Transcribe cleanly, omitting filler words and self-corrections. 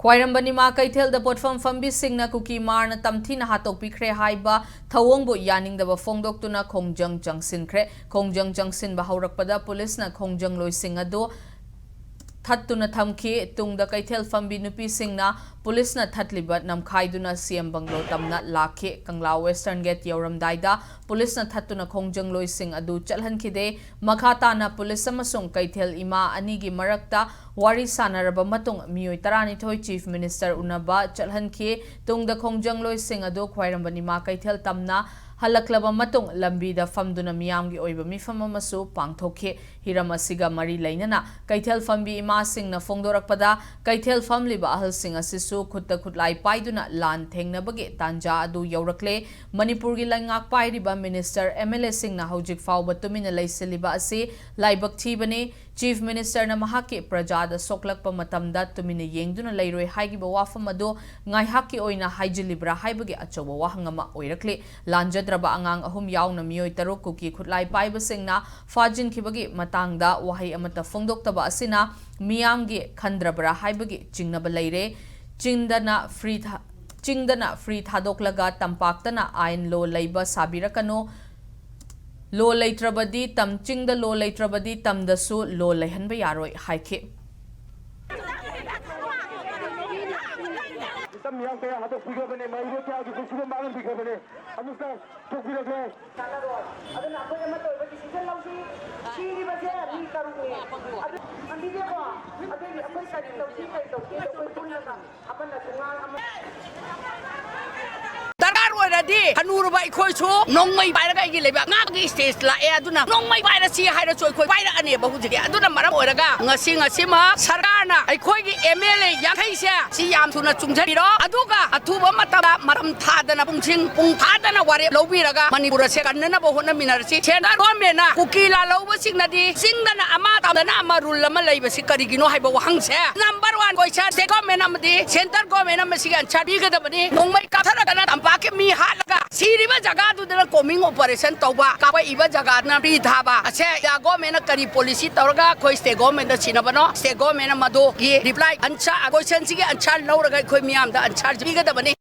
ख्वाइरंबनीमा कैथेल the पोटफम फंबी सिंगना cookie मारना तमथीना हातोकपिख्रे हाइबा थवोंगबु यानिंगदब फोंगदोक्तुना खोंजंग जंगसिनख्रे खोंजंग जंगसिनबा हौरकपदा पुलिसना खोंजंग लोइसिंग अदो थत्तुना थमखी तुंगदा कैथेल फंबी नुपी सिंगना पुलिसना थतलिबा नमखाइदुना CM bungalow तमना लाखे कंगला western gate यौरमदाइदा पुलिसना थत्तुना खोंजंग लोइसिंग अदु चलहनखिदे मखाताना पुलिस अमसुंग कैथेल इमा अनिगी मरक्ता वारी सानरबा मतुंग मियोय 12 चीफ मिनिस्टर उनबा चलहनखि तुंगदा खोंजंग लोइसिंग अदु ख्वाइरंबनीमा कैथेल तमना हलक्लबा मतुंग लंबीदा फमदुना मियामगी ओइबा मिफम अमसु पांगथोखे हिरम असिगा मरी लैनना कैथेल फंबी इमासिंगना फोंदोरकपदा कैथेल फमलिबा अहलसिंग असिसु खुत्ता खुतलाई पाइदुना लान थेंगनबगे तांजा अदु यौरकले मणिपुरगी लैंगाक पाइरिबा मिनिस्टर एमएलए सिंगना हौजिक फाउबा तुमिना लैसिलिबा असि लाइबक थीबने चीफ मिनिस्टर न महाके प्रजादा सोकलकपा मतमदा तुमिना येंगदुना लैरोय हाइगिबा वाफम अदु ngaihaki oina haijilibra haibage achoba wahangama oirakle lanjadraba angang ahum yauna miyoi tarok kuki khutlai paiba singna fajin khibagi matangda wahai amata fongdoktaba asina miyamge khandrabra haibage jingnaba leire chingdana free thadoklaga tampaktana ain lo leiba sabirakano lo leitrabadi tam chingda lo leitrabadi tamdasu lo lehanba yaroi haike Yang kaya hatok piga bane, mairo kayaagi kusuba magan piga bane. Amusta tok piga bane. Ada nak apa yang mato? Bagi season lausi, sini baca ni karungi. Ada andi dia apa? Ada ni apa yang lausi kaya lausi, lausi punya kan? Apa nak sungai? Dargar wajadi, hanuru baik koi su, nongmai bayar kaya gile ba, ngap gi stage la, aduna nongmai bayar si hayra koi koi bayar ane bahu jadi, aduna marah wajada, ngasi ma, sarana, koi gi MLA yang kaya si yam tuna cungcari ro, aduga, atuba mata maram thada na pungcing, pung thada na wari lobi raga, Manipur sekarang na bohong na minarsi, cendar kome na, kukila lobo sing na di, sing na amata na amarul lama lagi besi karigino hai bawa hang se, number 1 koi chat, sekome na mati, center kome na mesti kan chat, biar kita bani, nongmai kata na tampaknya mi halaga, siriba jaga tu dalam coming operation tauba, kapa iba jaga na pri thaba, ache ya kome na kari polisi tauraga, koi stego me na cina bano, stego me na mado, ye reply, anca, koi sensi ke anca lau raga koi miam da anca biga da bani